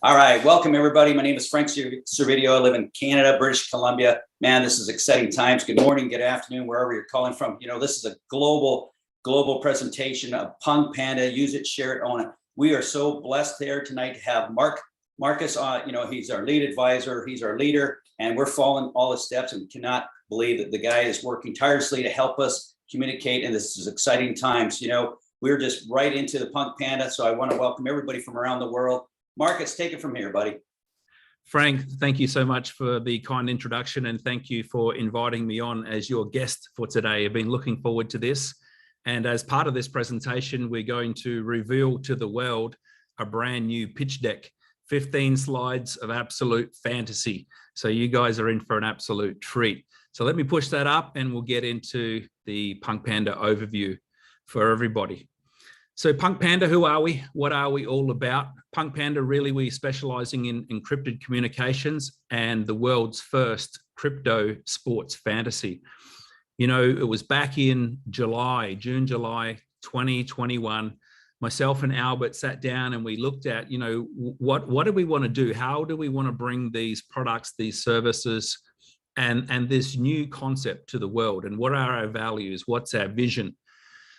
All right, welcome everybody. My name is Frank Servideo. I live in Canada, British Columbia. Man, this is exciting times. Good morning, good afternoon, wherever you're calling from. You know, this is a global presentation of PunkPanda. Use it, share it, own it. We are so blessed there tonight to have Marcus on. You know, he's our lead advisor, he's our leader, and we're following all his steps, and we cannot believe that the guy is working tirelessly to help us communicate. And this is exciting times. You know, we're just right into the PunkPanda. So I want to welcome everybody from around the world. Marcus, take it from here, buddy. Frank, thank you so much for the kind introduction, and thank you for inviting me on as your guest for today. I've been looking forward to this. And as part of this presentation, we're going to reveal to the world a brand new pitch deck, 15 slides of absolute fantasy. So you guys are in for an absolute treat. So let me push that up and we'll get into the PunkPanda overview for everybody. So PunkPanda, who are we? What are we all about? PunkPanda, really, we're specializing in encrypted communications and the world's first crypto sports fantasy. You know, it was back in June, July 2021, myself and Albert sat down and we looked at, you know, what do we want to do? How do we want to bring these products, these services, and this new concept to the world? And what are our values? What's our vision?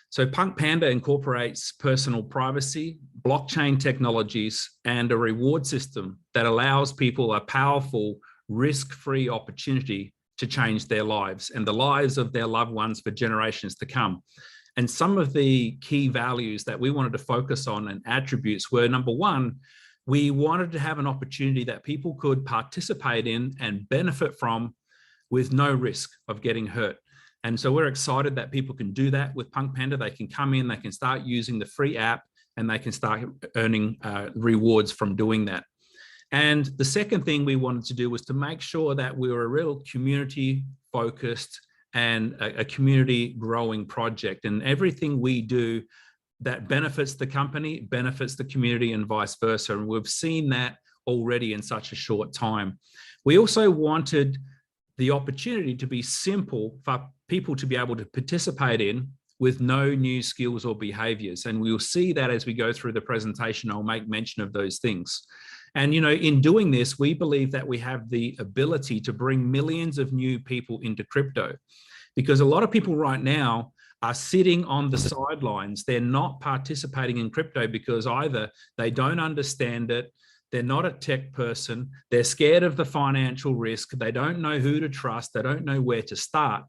So PunkPanda incorporates personal privacy, blockchain technologies, and a reward system that allows people a powerful, risk-free opportunity to change their lives and the lives of their loved ones for generations to come. And some of the key values that we wanted to focus on and attributes were, number one, we wanted to have an opportunity that people could participate in and benefit from with no risk of getting hurt. And so we're excited that people can do that with PunkPanda. They can come in, they can start using the free app, and they can start earning rewards from doing that. And the second thing we wanted to do was to make sure that we were a real community focused and a community growing project. And everything we do that benefits the company, benefits the community, and vice versa. And we've seen that already in such a short time. We also wanted the opportunity to be simple for people to be able to participate in with no new skills or behaviors. And we'll see that as we go through the presentation. I'll make mention of those things. And, you know, in doing this, we believe that we have the ability to bring millions of new people into crypto, because a lot of people right now are sitting on the sidelines. They're not participating in crypto because either they don't understand it, they're not a tech person, they're scared of the financial risk, they don't know who to trust, they don't know where to start.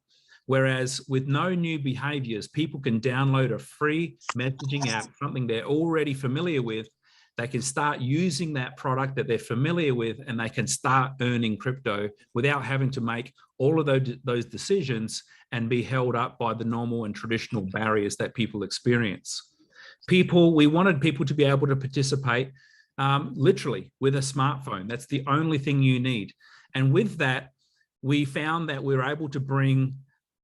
Whereas with no new behaviors, people can download a free messaging app, something they're already familiar with. They can start using that product that they're familiar with, and they can start earning crypto without having to make all of those decisions and be held up by the normal and traditional barriers that people experience. We wanted people to be able to participate literally with a smartphone. That's the only thing you need. And with that, we found that we were able to bring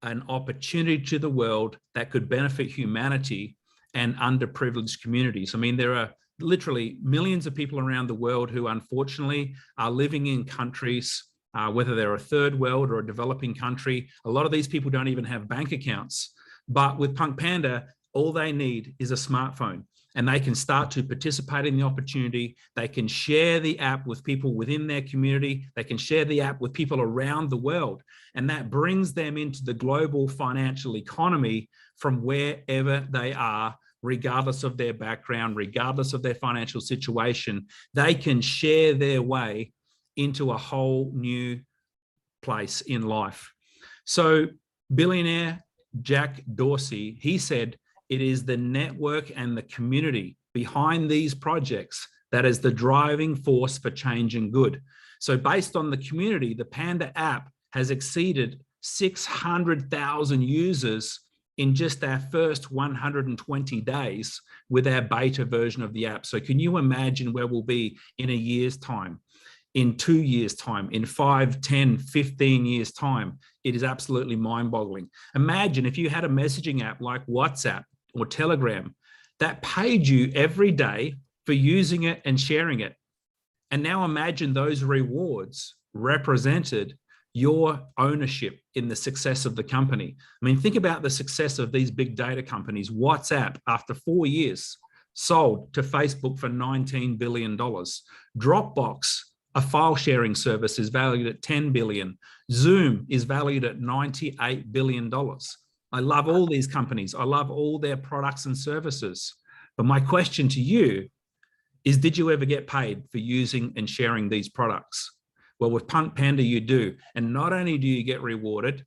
an opportunity to the world that could benefit humanity and underprivileged communities. I mean, there are literally millions of people around the world who unfortunately are living in countries, whether they're a third world or a developing country. A lot of these people don't even have bank accounts. But with PunkPanda, all they need is a smartphone, and they can start to participate in the opportunity. They can share the app with people within their community. They can share the app with people around the world. And that brings them into the global financial economy from wherever they are, regardless of their background, regardless of their financial situation. They can share their way into a whole new place in life. So billionaire Jack Dorsey, he said, it is the network and the community behind these projects that is the driving force for change and good. So based on the community, the Panda app has exceeded 600,000 users in just our first 120 days with our beta version of the app. So can you imagine where we'll be in a year's time, in 2 years' time, in 5, 10, 15 years' time? It is absolutely mind-boggling. Imagine if you had a messaging app like WhatsApp or Telegram that paid you every day for using it and sharing it. And now imagine those rewards represented your ownership in the success of the company. I mean, think about the success of these big data companies. WhatsApp, after 4 years, sold to Facebook for $19 billion. Dropbox, a file sharing service, is valued at $10 billion. Zoom is valued at $98 billion. I love all these companies. I love all their products and services. But my question to you is, did you ever get paid for using and sharing these products? Well, with PunkPanda, you do. And not only do you get rewarded,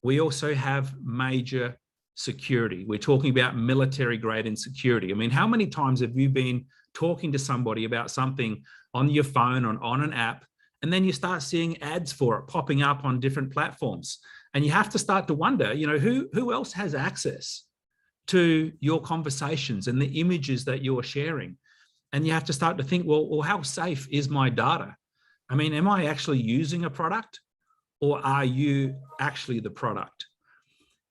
we also have major security. We're talking about military grade and security. I mean, how many times have you been talking to somebody about something on your phone, on an app, and then you start seeing ads for it popping up on different platforms? And you have to start to wonder, you know, who else has access to your conversations and the images that you're sharing? And you have to start to think, well, how safe is my data? I mean, am I actually using a product, or are you actually the product?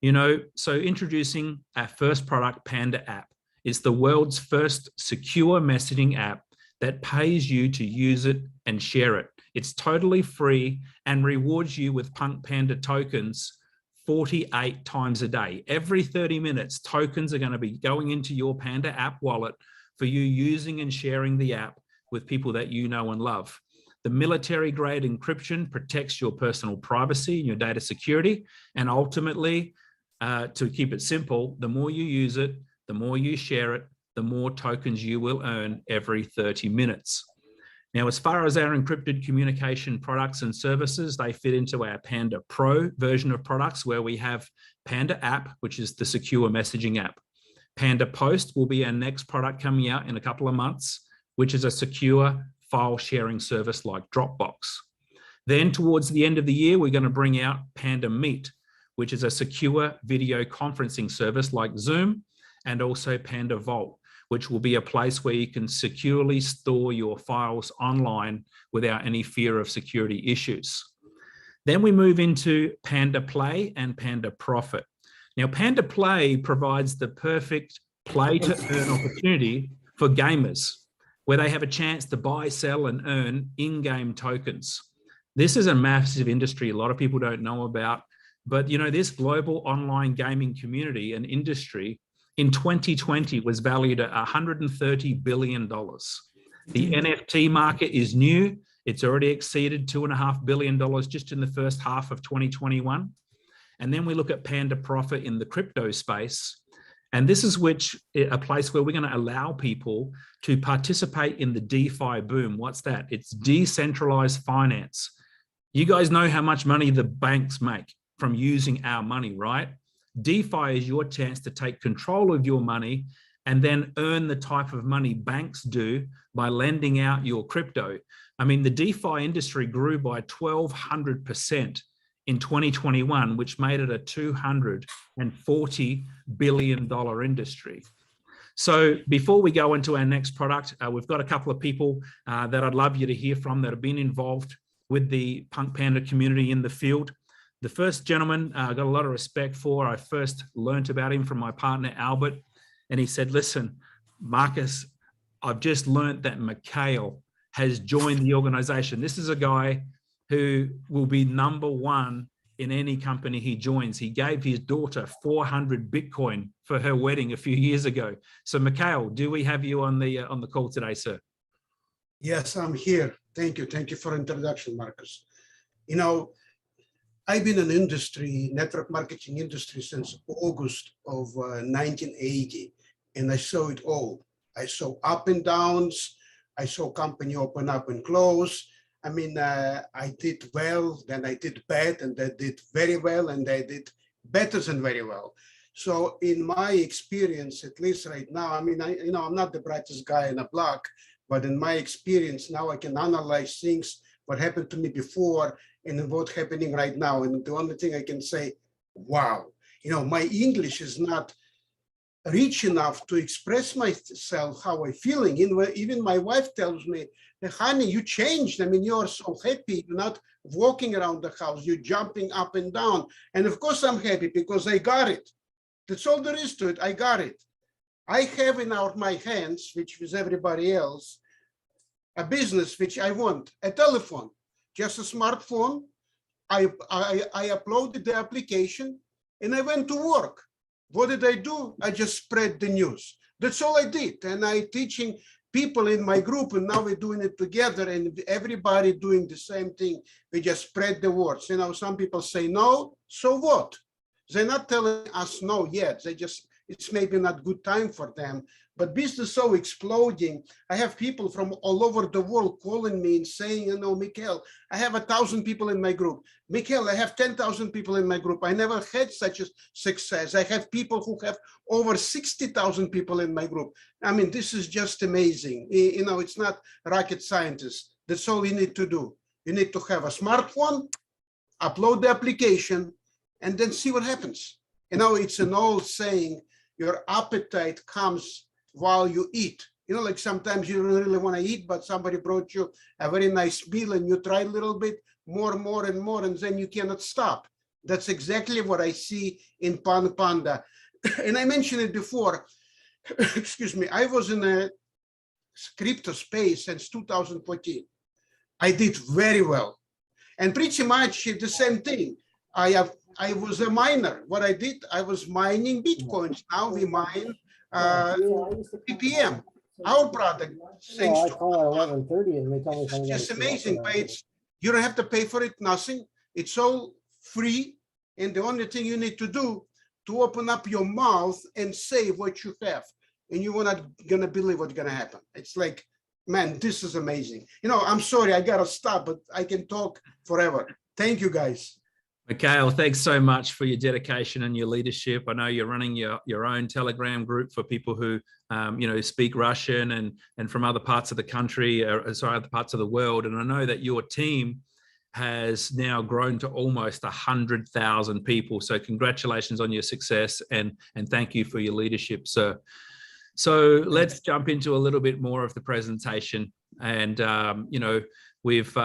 You know, so introducing our first product, Panda app. It's the world's first secure messaging app that pays you to use it and share it. It's totally free and rewards you with PunkPanda tokens 48 times a day. Every 30 minutes, tokens are going to be going into your Panda app wallet for you using and sharing the app with people that you know and love. The military grade encryption protects your personal privacy and your data security. And ultimately, to keep it simple, the more you use it, the more you share it, the more tokens you will earn every 30 minutes. Now, as far as our encrypted communication products and services, they fit into our Panda Pro version of products, where we have Panda app, which is the secure messaging app. Panda Post will be our next product coming out in a couple of months, which is a secure file sharing service like Dropbox. Then towards the end of the year, we're going to bring out Panda Meet, which is a secure video conferencing service like Zoom, and also Panda Vault, which will be a place where you can securely store your files online without any fear of security issues. Then we move into Panda Play and Panda Profit. Now, Panda Play provides the perfect play to earn opportunity for gamers, where they have a chance to buy, sell, and earn in-game tokens. This is a massive industry a lot of people don't know about, but you know, this global online gaming community and industry in 2020 was valued at $130 billion. The NFT market is new. It's already exceeded $2.5 billion just in the first half of 2021. And then we look at Panda Profit in the crypto space. And this is a place where we're going to allow people to participate in the DeFi boom. What's that? It's decentralized finance. You guys know how much money the banks make from using our money, right? DeFi is your chance to take control of your money and then earn the type of money banks do by lending out your crypto. I mean, the DeFi industry grew by 1,200% in 2021, which made it a $240 billion industry. So before we go into our next product, we've got a couple of people that I'd love you to hear from that have been involved with the PunkPanda community in the field. The first gentleman I got a lot of respect for. I first learned about him from my partner, Albert, and he said, listen, Marcus, I've just learned that Mikhail has joined the organization. This is a guy who will be #1 in any company he joins. He gave his daughter 400 Bitcoin for her wedding a few years ago. So Mikhail, do we have you on the call today, sir? Yes, I'm here. Thank you. Thank you for introduction, Marcus. You know, I've been in industry, network marketing industry since August of 1980, and I saw it all. I saw up and downs. I saw company open up and close. I mean, I did well, then I did bad, and I did very well, and I did better than very well. So in my experience, at least right now, I mean, I'm not the brightest guy in the block, but in my experience now, I can analyze things, what happened to me before and what's happening right now. And the only thing I can say, wow, you know, my English is not rich enough to express myself, how I'm feeling. Even my wife tells me, honey, you changed. I mean, you're so happy. You're not walking around the house. You're jumping up and down. And of course, I'm happy because I got it. That's all there is to it. I got it. I have in my hands, which is everybody else, a business which I want, a telephone, just a smartphone. I uploaded the application and I went to work. What did I do? I just spread the news. That's all I did. And I teaching people in my group, and now we're doing it together, and everybody doing the same thing. We just spread the words. You know, some people say no, so what? They're not telling us no yet. They just, it's maybe not good time for them. But business so exploding. I have people from all over the world calling me and saying, you know, Mikhail, I have 1,000 people in my group. Mikhail, I have 10,000 people in my group. I never had such a success. I have people who have over 60,000 people in my group. I mean, this is just amazing. You know, it's not rocket scientists. That's all you need to do. You need to have a smartphone, upload the application, and then see what happens. You know, it's an old saying, your appetite comes while you eat. You know, like sometimes you don't really want to eat, but somebody brought you a very nice meal and you try a little bit more, and then you cannot stop. That's exactly what I see in PunkPanda. And I mentioned it before, excuse me, I was in a crypto space since 2014. I did very well. And pretty much the same thing. I was a miner. What I did, I was mining Bitcoins. Now we mine PPM, our product. Thanks I call at 11:30 and they tell me if I'm it's just gonna show up amazing, or but not. it's, you don't have to pay for it, nothing. It's all free. And the only thing you need to do to open up your mouth and say what you have. And you're not gonna believe what's gonna happen. It's like, man, this is amazing. You know, I'm sorry, I gotta stop, but I can talk forever. Thank you, guys. Mikhail, thanks so much for your dedication and your leadership. I know you're running your own Telegram group for people who, you know, speak Russian and from other parts of the country, sorry, other parts of the world. And I know that your team has now grown to almost 100,000 people. So congratulations on your success and thank you for your leadership, sir. So let's jump into a little bit more of the presentation. And, you know, we've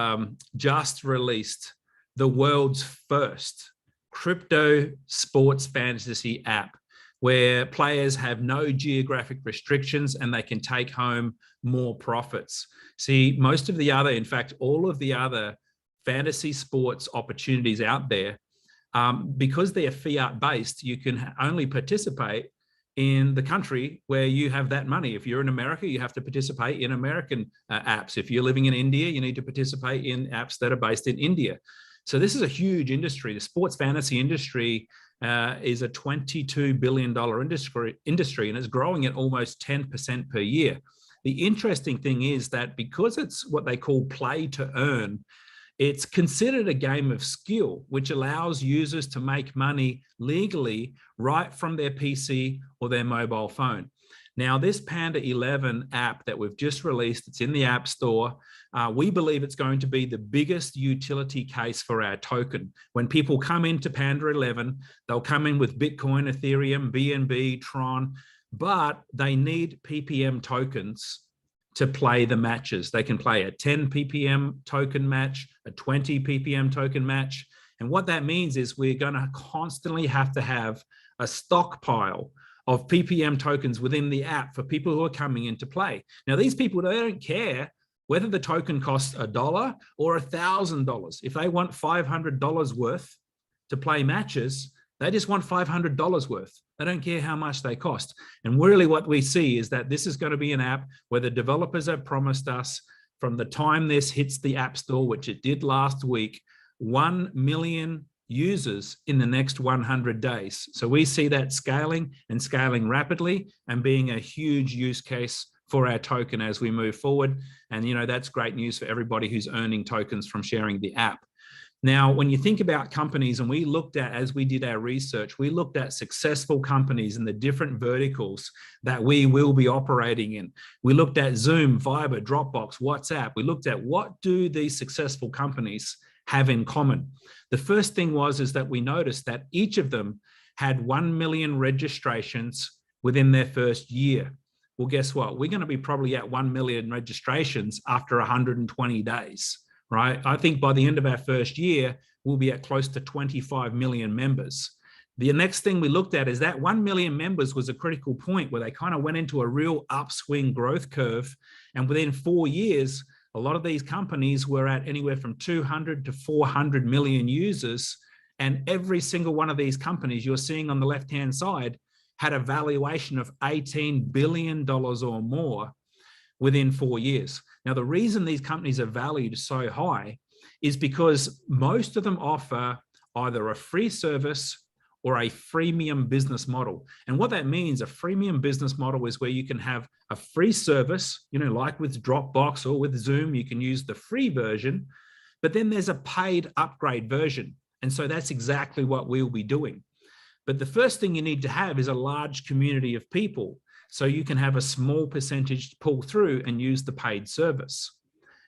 just released the world's first crypto sports fantasy app where players have no geographic restrictions and they can take home more profits. See, most of the other, in fact, all of the other fantasy sports opportunities out there, because they're fiat based, you can only participate in the country where you have that money. If you're in America, you have to participate in American apps. If you're living in India, you need to participate in apps that are based in India. So this is a huge industry. The sports fantasy industry is a $22 billion industry and it's growing at almost 10% per year. The interesting thing is that because it's what they call play to earn, it's considered a game of skill, which allows users to make money legally right from their PC or their mobile phone. Now, this Panda 11 app that we've just released, it's in the App Store. We believe it's going to be the biggest utility case for our token. When people come into Panda 11, they'll come in with Bitcoin, Ethereum, BNB, Tron, but they need PPM tokens to play the matches. They can play a 10 PPM token match, a 20 PPM token match. And what that means is we're going to constantly have to have a stockpile of PPM tokens within the app for people who are coming into play. Now, these people, they don't care whether the token costs $1 or $1,000. If they want $500 worth to play matches, they just want $500 worth. They don't care how much they cost. And really what we see is that this is going to be an app where the developers have promised us from the time this hits the App Store, which it did last week, 1 million users in the next 100 days. So we see that scaling and scaling rapidly and being a huge use case for our token as we move forward. And, you know, that's great news for everybody who's earning tokens from sharing the app. Now, when you think about companies, and we looked at, as we did our research, we looked at successful companies in the different verticals that we will be operating in. We looked at Zoom, Viber, Dropbox, WhatsApp. We looked at what do these successful companies have in common. The first thing is that we noticed that each of them had 1 million registrations within their first year. Well, guess what? We're going to be probably at 1 million registrations after 120 days, right? I think by the end of our first year, we'll be at close to 25 million members. The next thing we looked at is that 1 million members was a critical point where they kind of went into a real upswing growth curve. And within 4 years, a lot of these companies were at anywhere from 200 to 400 million users. And every single one of these companies you're seeing on the left-hand side had a valuation of $18 billion or more within 4 years. Now, the reason these companies are valued so high is because most of them offer either a free service or a freemium business model. And what that means, a freemium business model is where you can have a free service, like with Dropbox or with Zoom, you can use the free version, but then there's a paid upgrade version. And so that's exactly what we'll be doing. But the first thing you need to have is a large community of people, so you can have a small percentage to pull through and use the paid service.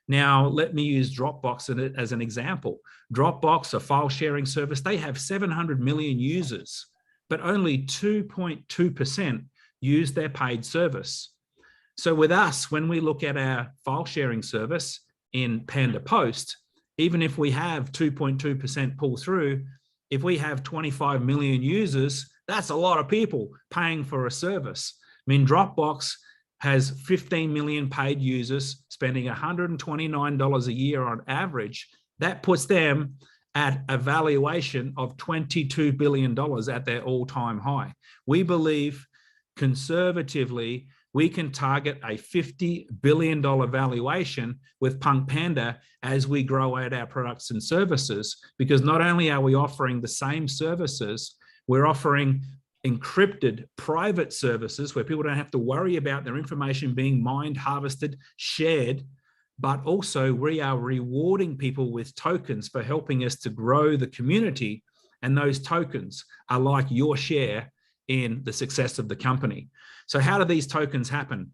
Now, let me use Dropbox as an example. Dropbox, a file sharing service, they have 700 million users, but only 2.2% use their paid service. So with us, when we look at our file sharing service in Panda Post, even if we have 2.2% pull through, if we have 25 million users, that's a lot of people paying for a service. I mean, Dropbox has 15 million paid users spending $129 a year on average. That puts them at a valuation of $22 billion at their all-time high. We believe conservatively, we can target a $50 billion valuation with PunkPanda as we grow out our products and services, because not only are we offering the same services, we're offering encrypted private services where people don't have to worry about their information being mined, harvested, shared, but also we are rewarding people with tokens for helping us to grow the community. And those tokens are like your share in the success of the company. So how do these tokens happen?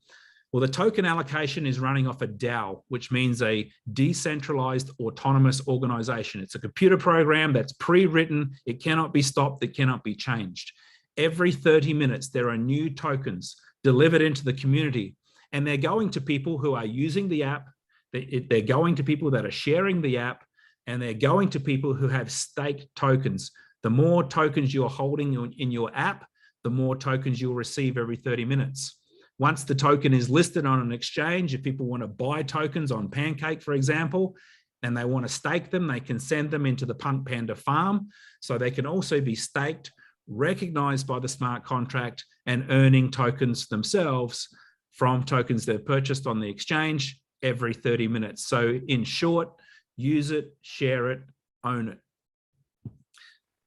Well, the token allocation is running off a DAO, which means a decentralized autonomous organization. It's a computer program that's pre-written. It cannot be stopped. It cannot be changed. Every 30 minutes, there are new tokens delivered into the community, and they're going to people who are using the app. They're going to people that are sharing the app, and they're going to people who have staked tokens. The more tokens you're holding in your app, the more tokens you'll receive every 30 minutes. Once the token is listed on an exchange, if people want to buy tokens on Pancake, for example, and they want to stake them, they can send them into the PunkPanda farm. So they can also be staked, recognized by the smart contract, and earning tokens themselves from tokens they've purchased on the exchange every 30 minutes. So in short, use it, share it, own it.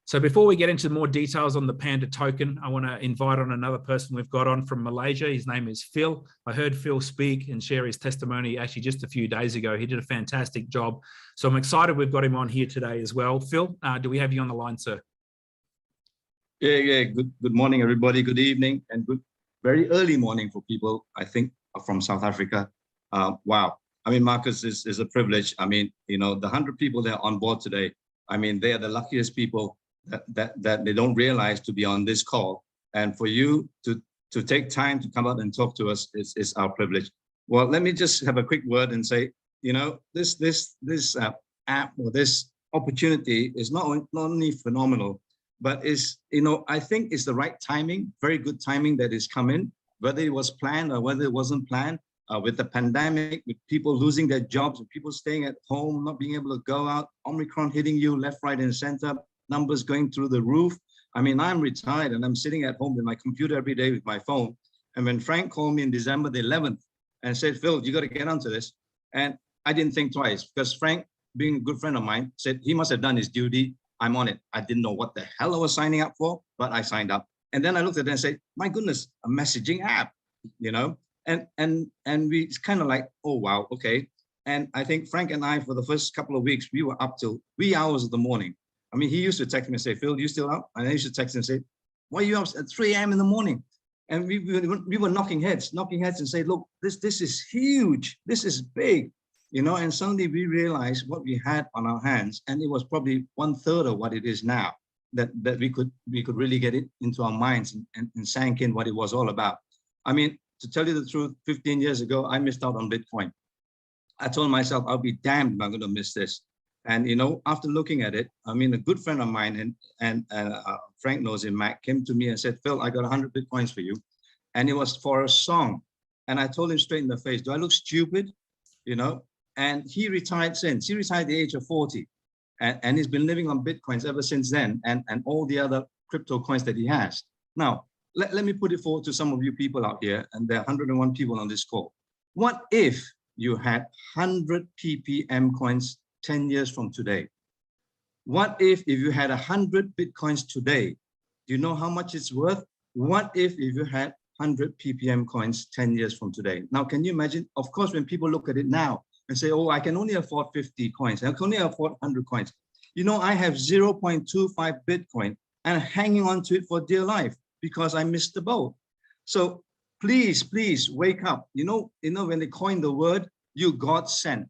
So before we get into more details on the Panda token, I want to invite on another person we've got on from Malaysia. His name is Phil. I heard Phil speak and share his testimony actually just a few days ago. He did a fantastic job. So I'm excited we've got him on here today as well. Phil, do we have you on the line, sir? Yeah. Good morning, everybody. Good evening and very early morning for people, I think, from South Africa. Wow. I mean, Marcus, is a privilege. I mean, the 100 people that are on board today, I mean, they are the luckiest people that they don't realize to be on this call. And for you to take time to come out and talk to us is our privilege. Well, let me just have a quick word and say, this app or this opportunity is not only phenomenal, but is, I think it's the right timing, very good timing that is coming, whether it was planned or whether it wasn't planned. With the pandemic, with people losing their jobs, with people staying at home, not being able to go out, Omicron hitting you left, right, and center, numbers going through the roof. I mean, I'm retired and I'm sitting at home with my computer every day with my phone. And when Frank called me in December the 11th and said, Phil, you got to get onto this. And I didn't think twice, because Frank, being a good friend of mine, said he must have done his duty. I'm on it. I didn't know what the hell I was signing up for, but I signed up. And then I looked at it and said, my goodness, a messaging app, And we it's kind of like, oh, wow, okay. And I think Frank and I, for the first couple of weeks, we were up till 3 hours of the morning. I mean, he used to text me and say, Phil, you still up? And I used to text him and say, why are you up at 3 a.m. in the morning? And we were knocking heads and say, look, this is huge. This is big, and suddenly we realized what we had on our hands. And it was probably 1/3 of what it is now, that we could really get it into our minds and sank in what it was all about. I mean, to tell you the truth, 15 years ago, I missed out on Bitcoin. I told myself, I'll be damned if I'm going to miss this. And, after looking at it, I mean, a good friend of mine, and Frank knows him, Mac, came to me and said, Phil, I got 100 Bitcoins for you. And it was for a song. And I told him straight in the face, do I look stupid? And he retired since. He retired at the age of 40. And he's been living on Bitcoins ever since then, and all the other crypto coins that he has. Now, let me put it forward to some of you people out here, and there are 101 people on this call. What if you had 100 ppm coins 10 years from today? What if you had 100 Bitcoins today? Do you know how much it's worth? What if you had 100 ppm coins 10 years from today? Now, can you imagine? Of course, when people look at it now and say, oh, I can only afford 50 coins, I can only afford 100 coins. You know, I have 0.25 Bitcoin and hanging on to it for dear life because I missed the boat. So please, please wake up. You know, when they coined the word, you God sent.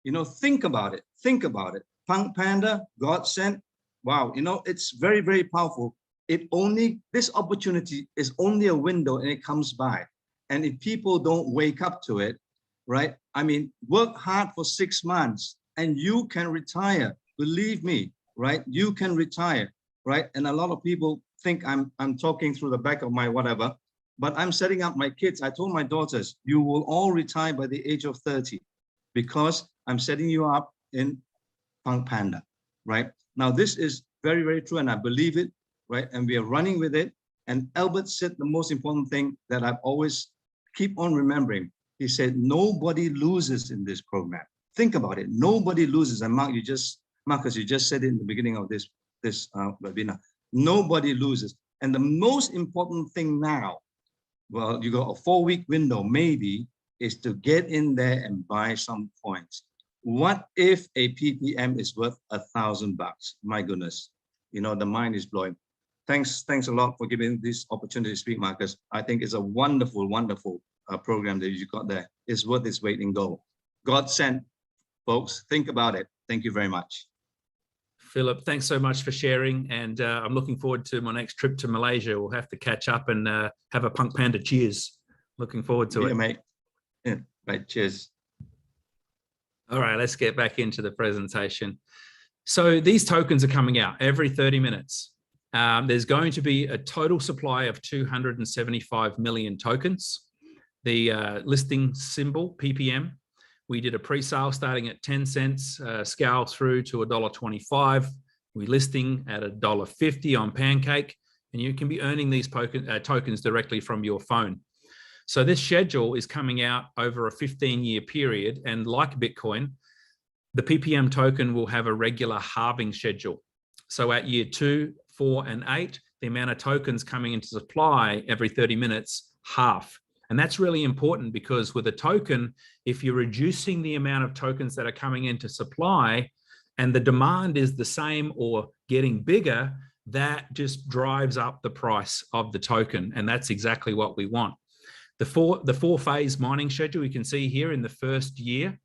You know, think about it. Think about it. PunkPanda, God sent. Wow, you know, it's very, very powerful. This opportunity is only a window and it comes by. And if people don't wake up to it, right? I mean, work hard for 6 months and you can retire. Believe me, right? You can retire, right? And a lot of people think I'm talking through the back of my whatever, but I'm setting up my kids. I told my daughters, you will all retire by the age of 30 because I'm setting you up in PunkPanda, right? Now, this is very, very true and I believe it, right? And we are running with it. And Albert said the most important thing that I've always keep on remembering. He said, nobody loses in this program. Think about it. Nobody loses. And Marcus, you just said it in the beginning of this webinar. Nobody loses. And the most important thing now, well, you got a 4-week window, maybe, is to get in there and buy some coins. What if a ppm is worth $1,000? My goodness, you know, the mind is blowing. Thanks a lot for giving this opportunity to speak, Marcus. I think it's a wonderful, wonderful program that you got there. It's worth its weight in gold. God sent, folks. Think about it. Thank you very much. Philip, thanks so much for sharing. And I'm looking forward to my next trip to Malaysia. We'll have to catch up and have a PunkPanda cheers. Looking forward to it. Mate. Yeah, right. Cheers. All right, let's get back into the presentation. So these tokens are coming out every 30 minutes. There's going to be a total supply of 275 million tokens. The listing symbol, PPM, we did a pre-sale starting at 10 cents, scale through to $1.25. We're listing at $1.50 on Pancake, and you can be earning these tokens directly from your phone. So this schedule is coming out over a 15-year period, and like Bitcoin, the PPM token will have a regular halving schedule. So at year 2, 4, and 8, the amount of tokens coming into supply every 30 minutes half. And that's really important because with a token, if you're reducing the amount of tokens that are coming into supply and the demand is the same or getting bigger, that just drives up the price of the token. And that's exactly what we want. The four-phase mining schedule you can see here in the first year,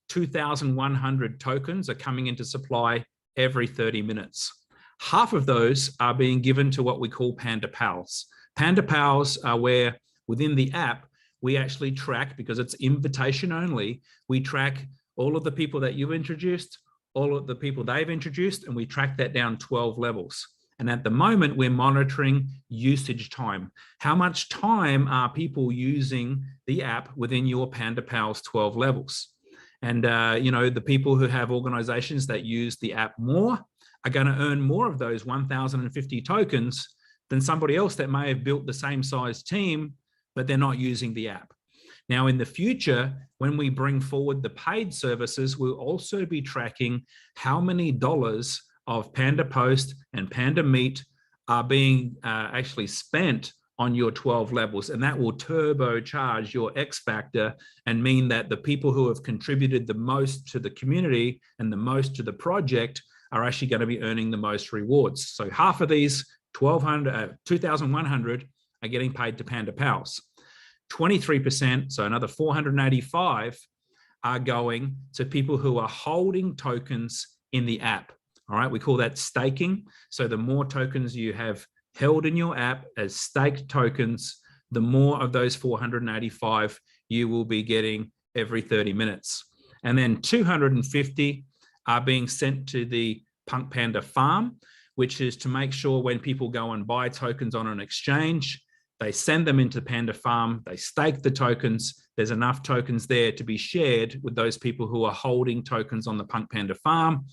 2,100 tokens are coming into supply every 30 minutes. Half of those are being given to what we call Panda Pals. Panda Pals are where within the app, we actually track, because it's invitation only, we track all of the people that you've introduced, all of the people they've introduced, and we track that down 12 levels. And at the moment, we're monitoring usage time. How much time are people using the app within your Panda Pals 12 levels? And, you know, the people who have organizations that use the app more are going to earn more of those 1,050 tokens than somebody else that may have built the same size team, but they're not using the app. Now, in the future, when we bring forward the paid services, we'll also be tracking how many dollars of Panda Post and Panda Meet are being actually spent on your 12 levels. And that will turbocharge your X factor and mean that the people who have contributed the most to the community and the most to the project are actually going to be earning the most rewards. So half of these 2,100 are getting paid to Panda Pals. 23%, so another 485, are going to people who are holding tokens in the app. All right, we call that staking. So the more tokens you have held in your app as staked tokens, the more of those 485 you will be getting every 30 minutes. And then 250 are being sent to the PunkPanda farm, which is to make sure when people go and buy tokens on an exchange, they send them into Panda Farm, they stake the tokens, there's enough tokens there to be shared with those people who are holding tokens on the PunkPanda farm.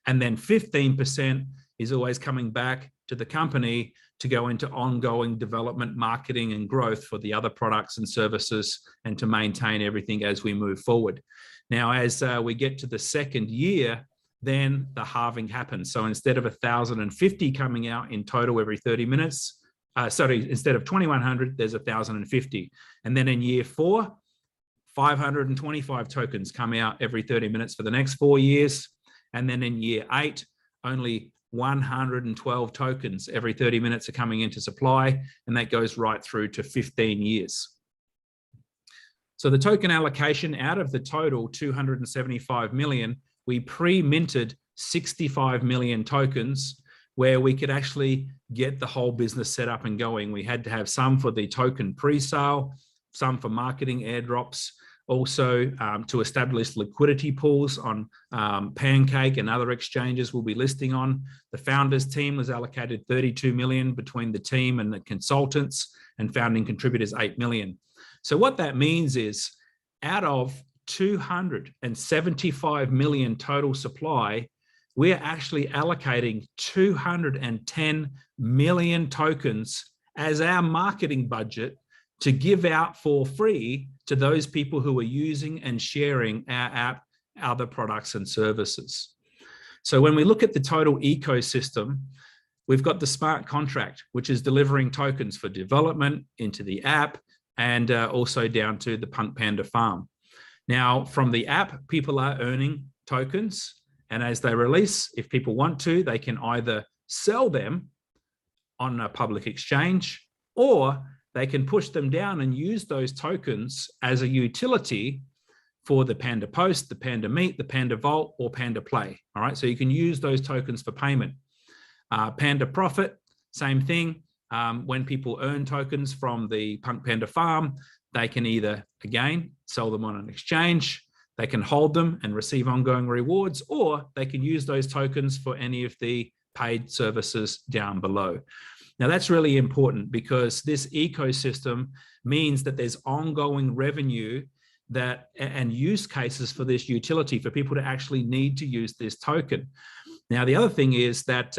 And then 15% is always coming back to the company to go into ongoing development, marketing, and growth for the other products and services, and to maintain everything as we move forward. Now, as we get to the second year, then the halving happens. So instead of 1,050 coming out in total every 30 minutes, instead of 2,100, there's 1,050. And then in year 4, 525 tokens come out every 30 minutes for the next 4 years. And then in year 8, only 112 tokens every 30 minutes are coming into supply, and that goes right through to 15 years. So the token allocation out of the total 275 million, we pre-minted 65 million tokens where we could actually get the whole business set up and going. We had to have some for the token pre-sale, some for marketing airdrops, also to establish liquidity pools on Pancake and other exchanges we'll be listing on. The founders team was allocated 32 million between the team and the consultants, and founding contributors 8 million. So what that means is out of 275 million total supply, we're actually allocating 210 million tokens as our marketing budget to give out for free to those people who are using and sharing our app, other products and services. So when we look at the total ecosystem, we've got the smart contract, which is delivering tokens for development into the app, and also down to the PunkPanda farm. Now, from the app, people are earning tokens, and as they release, if people want to, they can either sell them on a public exchange, or they can push them down and use those tokens as a utility for the Panda Post, the Panda Meet, the Panda Vault, or Panda Play. All right, so you can use those tokens for payment. Panda Profit, same thing. When people earn tokens from the PunkPanda farm, they can either, again, sell them on an exchange, they can hold them and receive ongoing rewards, or they can use those tokens for any of the paid services down below. Now, that's really important because this ecosystem means that there's ongoing revenue and use cases for this utility for people to actually need to use this token. Now, the other thing is that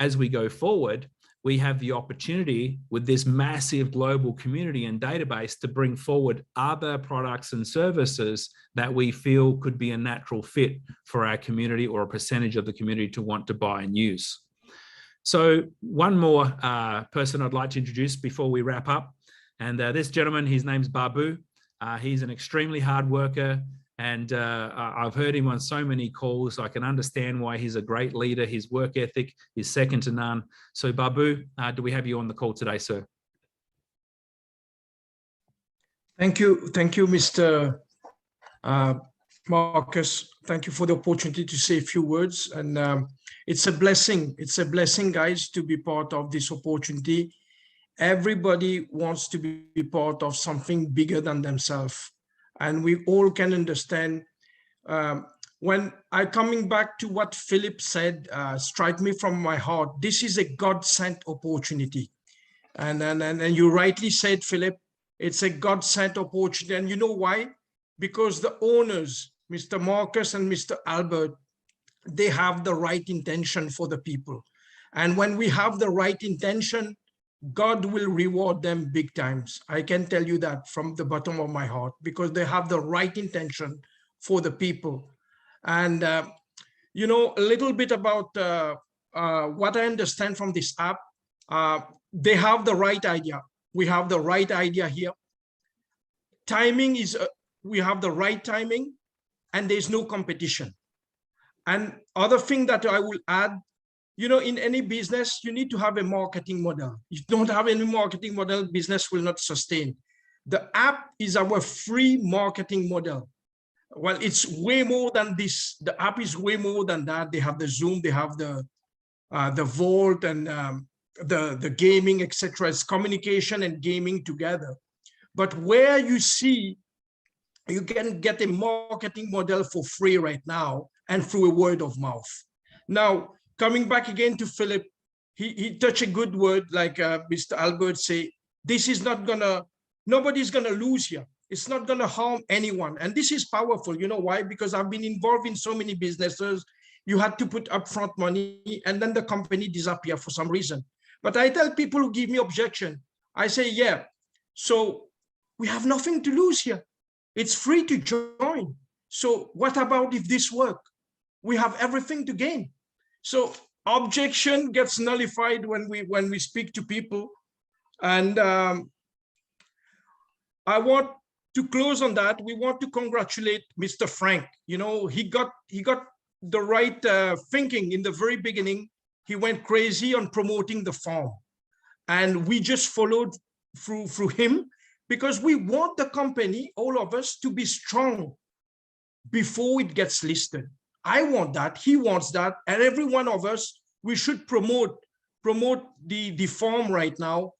as we go forward, we have the opportunity with this massive global community and database to bring forward other products and services that we feel could be a natural fit for our community or a percentage of the community to want to buy and use. So one more person I'd like to introduce before we wrap up. And this gentleman, his name's Babu. He's an extremely hard worker, and I've heard him on so many calls. I can understand why he's a great leader. His work ethic is second to none. So Babu, do we have you on the call today, sir? Thank you, Mr. Marcus. Thank you for the opportunity to say a few words. And it's a blessing. It's a blessing, guys, to be part of this opportunity. Everybody wants to be part of something bigger than themselves. And we all can understand when I coming back to what Philip said, strike me from my heart. This is a God-sent opportunity. And you rightly said, Philip, it's a God-sent opportunity. And you know why? Because the owners, Mr. Marcus and Mr. Albert, they have the right intention for the people. And when we have the right intention, God will reward them big times. I can tell you that from the bottom of my heart, because they have the right intention for the people. And, you know, a little bit about what I understand from this app. They have the right idea. We have the right idea here. Timing is, we have the right timing, and there's no competition. And other thing that I will add, you know, in any business, you need to have a marketing model. If you don't have any marketing model, business will not sustain. The app is our free marketing model. Well, it's way more than this. The app is way more than that. They have the Zoom, they have the Vault and the gaming, etc. It's communication and gaming together. But where you see, you can get a marketing model for free right now and through a word of mouth. Now, coming back again to Philip, he touched a good word, like Mr. Albert say, this is not gonna, nobody's gonna lose here. It's not gonna harm anyone. And this is powerful. You know why? Because I've been involved in so many businesses, you had to put upfront money, and then the company disappear for some reason. But I tell people who give me objection, I say, yeah, so we have nothing to lose here. It's free to join. So what about if this work? We have everything to gain. So objection gets nullified when we speak to people. And I want to close on that. We want to congratulate Mr. Frank. You know, he got the right thinking in the very beginning. He went crazy on promoting the farm, and we just followed through him, because we want the company, all of us, to be strong before it gets listed. I want that, he wants that, and every one of us, we should promote the farm right now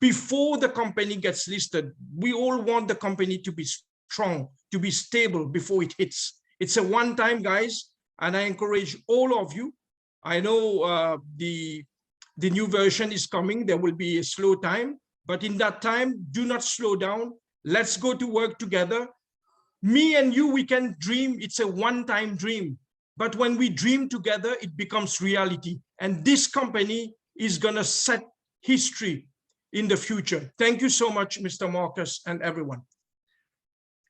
before the company gets listed. We all want the company to be strong, to be stable before it hits. It's a one-time, guys, and I encourage all of you. I know the new version is coming. There will be a slow time, but in that time, do not slow down. Let's go to work together. Me and you, we can dream. It's a one-time dream. But when we dream together, it becomes reality. And this company is going to set history in the future. Thank you so much, Mr. Marcus and everyone.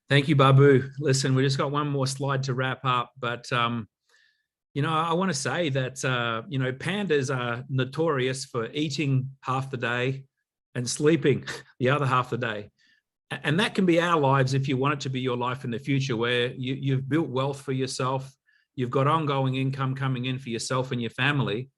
Thank you, Babu. Listen, we just got one more slide to wrap up, but you know, I want to say that you know, pandas are notorious for eating half the day and sleeping the other half the day. And that can be our lives if you want it to be your life in the future, where you've built wealth for yourself, you've got ongoing income coming in for yourself and your family.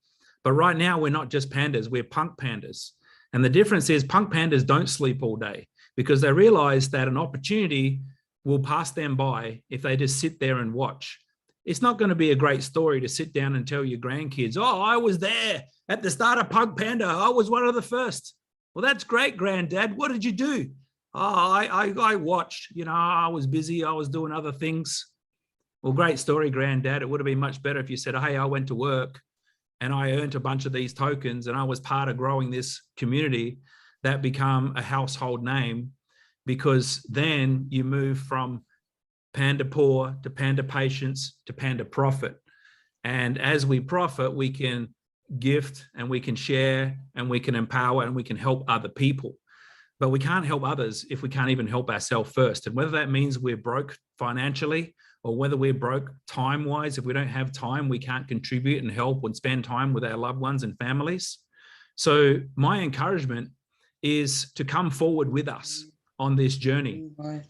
But right now, we're not just pandas, we're punk pandas. And the difference is punk pandas don't sleep all day, because they realize that an opportunity will pass them by if they just sit there and watch. It's not going to be a great story to sit down and tell your grandkids, oh, I was there at the start of PunkPanda. I was one of the first. Well, that's great, Granddad. What did you do? Oh, I watched. You know, I was busy. I was doing other things. Well, great story, Granddad. It would have been much better if you said, hey, I went to work and I earned a bunch of these tokens and I was part of growing this community that become a household name, because then you move from Panda poor to Panda patience to Panda profit. And as we profit, we can gift and we can share and we can empower and we can help other people. But we can't help others if we can't even help ourselves first. And whether that means we're broke financially or whether we're broke time-wise, if we don't have time, we can't contribute and help and spend time with our loved ones and families. So my encouragement is to come forward with us on this journey,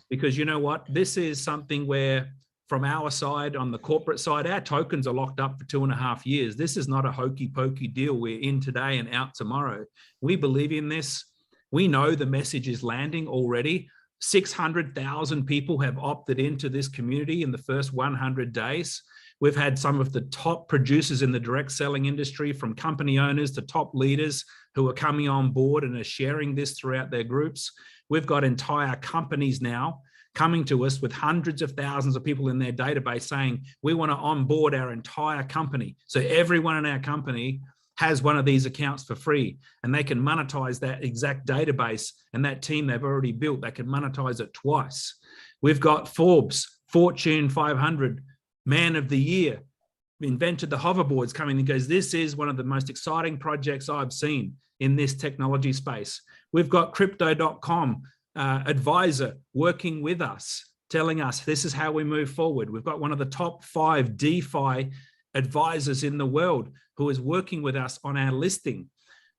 because you know what, this is something where from our side, on the corporate side, our tokens are locked up for 2.5 years. This is not a hokey pokey deal. We're in today and out tomorrow. We believe in this. We know the message is landing already. 600,000 people have opted into this community in the first 100 days. We've had some of the top producers in the direct selling industry, from company owners to top leaders, who are coming on board and are sharing this throughout their groups. We've got entire companies now coming to us with hundreds of thousands of people in their database saying, we want to onboard our entire company. So everyone in our company has one of these accounts for free, and they can monetize that exact database and that team they've already built. They can monetize it twice. We've got Forbes, Fortune 500, Man of the Year, invented the hoverboards, coming and goes, this is one of the most exciting projects I've seen in this technology space. We've got crypto.com advisor working with us, telling us this is how we move forward. We've got one of the top 5 DeFi advisors in the world who is working with us on our listing.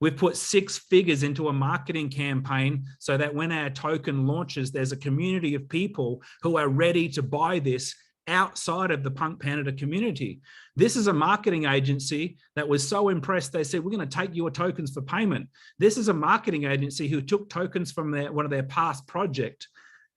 We've put 6 figures into a marketing campaign so that when our token launches, there's a community of people who are ready to buy this outside of the PunkPanda community. This is a marketing agency that was so impressed, they said, we're going to take your tokens for payment. This is a marketing agency who took tokens from one of their past project,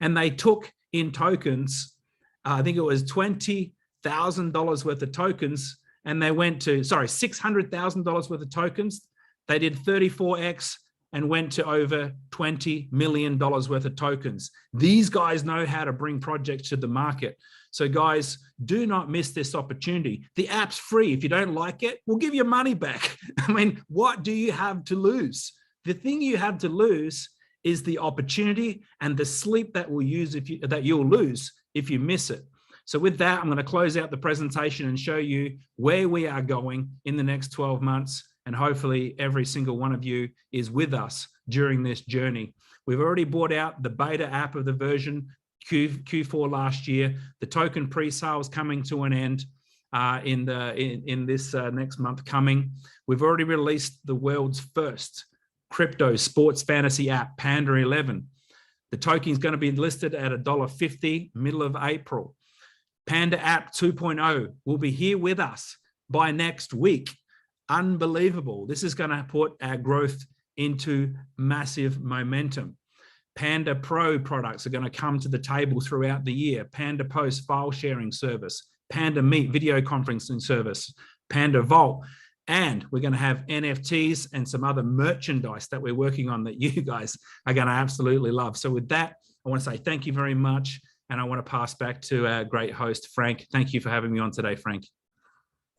and they took in tokens, I think it was $20,000 worth of tokens, and they went to, sorry, $600,000 worth of tokens. They did 34x and went to over $20 million worth of tokens. These guys know how to bring projects to the market. So guys, do not miss this opportunity. The app's free. If you don't like it, we'll give you money back. I mean, what do you have to lose? The thing you have to lose is the opportunity and the sleep that you'll lose if you miss it. So with that, I'm going to close out the presentation and show you where we are going in the next 12 months. And hopefully every single one of you is with us during this journey. We've already brought out the beta app of the version Q4 last year. The token pre-sales coming to an end in this next month coming. We've already released the world's first crypto sports fantasy app, Panda 11. The token is going to be listed at $1.50 middle of April. Panda app 2.0 will be here with us by next week. Unbelievable. This is going to put our growth into massive momentum. Panda Pro products are going to come to the table throughout the year. Panda Post file sharing service, Panda Meet video conferencing service, Panda Vault, and we're going to have NFTs and some other merchandise that we're working on that you guys are going to absolutely love. So with that, I want to say thank you very much. And I want to pass back to our great host, Frank. Thank you for having me on today, Frank.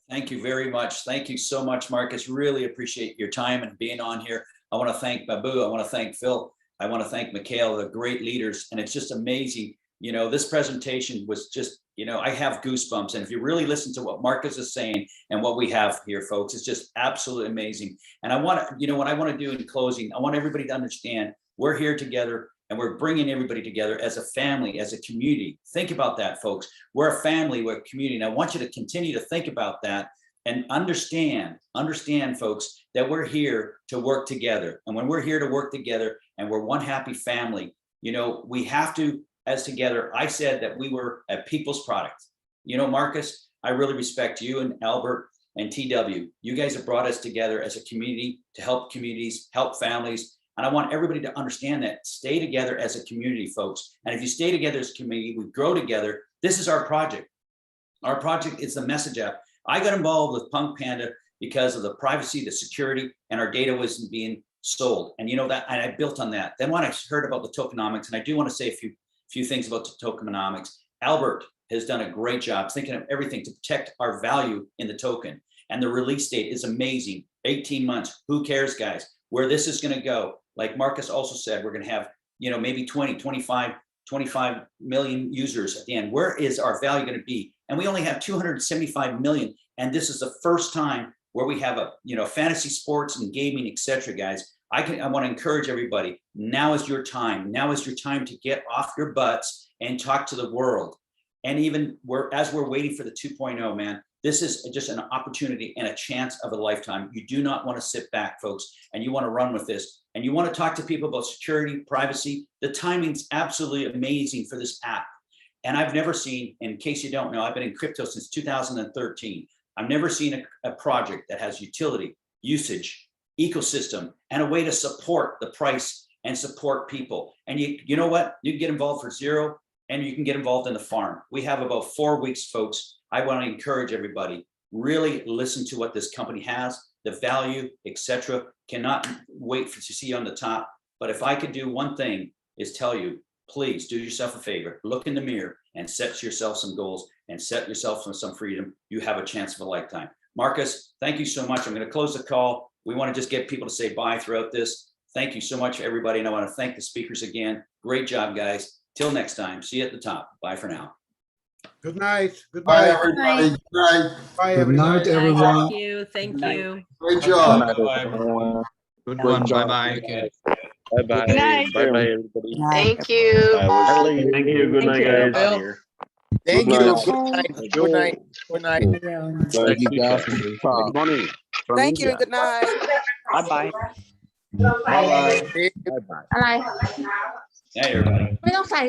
Thank you very much. Thank you so much, Marcus. Really appreciate your time and being on here. I want to thank Babu. I want to thank Phil. I want to thank Mikhail, the great leaders. And it's just amazing. You know, this presentation was just, you know, I have goosebumps. And if you really listen to what Marcus is saying and what we have here, folks, it's just absolutely amazing. And I want to, you know, what I want to do in closing, I want everybody to understand we're here together. And we're bringing everybody together as a family, as a community. Think about that, folks. We're a family, we're a community. And I want you to continue to think about that and understand, folks, that we're here to work together. And when we're here to work together and we're one happy family, you know, we have to, as together, I said that we were a people's product. You know, Marcus, I really respect you and Albert and TW. You guys have brought us together as a community to help communities, help families. And I want everybody to understand that. Stay together as a community, folks. And if you stay together as a community, we grow together. This is our project. Our project is the message app. I got involved with PunkPanda because of the privacy, the security, and our data wasn't being sold. And you know that, and I built on that. Then when I heard about the tokenomics, and I do want to say a few things about the tokenomics, Albert has done a great job thinking of everything to protect our value in the token. And the release date is amazing. 18 months. Who cares, guys? Where this is going to go. Like Marcus also said, we're going to have, you know, maybe 20, 25 million users at the end. Where is our value going to be? And we only have 275 million. And this is the first time where we have a, you know, fantasy sports and gaming, etc. Guys, I want to encourage everybody. Now is your time. Now is your time to get off your butts and talk to the world. And even as we're waiting for the 2.0, man, this is just an opportunity and a chance of a lifetime. You do not want to sit back, folks, and you want to run with this. And you want to talk to people about security, privacy. The timing's absolutely amazing for this app. And I've never seen, in case you don't know, I've been in crypto since 2013. I've never seen a project that has utility, usage, ecosystem, and a way to support the price and support people. And you know what? You can get involved for zero, and you can get involved in the farm. We have about 4 weeks, folks. I want to encourage everybody, really listen to what this company has, the value, etc. Cannot wait to see you on the top. But if I could do one thing is tell you, please do yourself a favor, look in the mirror and set yourself some goals and set yourself some freedom. You have a chance of a lifetime. Marcus, thank you so much. I'm going to close the call. We want to just get people to say bye throughout this. Thank you so much, everybody. And I want to thank the speakers again. Great job, guys. Till next time. See you at the top. Bye for now. Good night. Goodbye. Bye, everybody. Good night. Bye, Good night, everyone. Thank you. Thank you. Great job. Good one. Bye-bye. Bye-bye. Good night. Bye-bye, everybody. Thank you. Thank you. Good night, Thank guys. you. Thank Good you. night. Good night. Good night. Good night. Thank you guys. Good morning. Thank you. Good night. Bye-bye. Bye-bye. Bye. Bye. Hey, everybody. ไม่ต้องใส่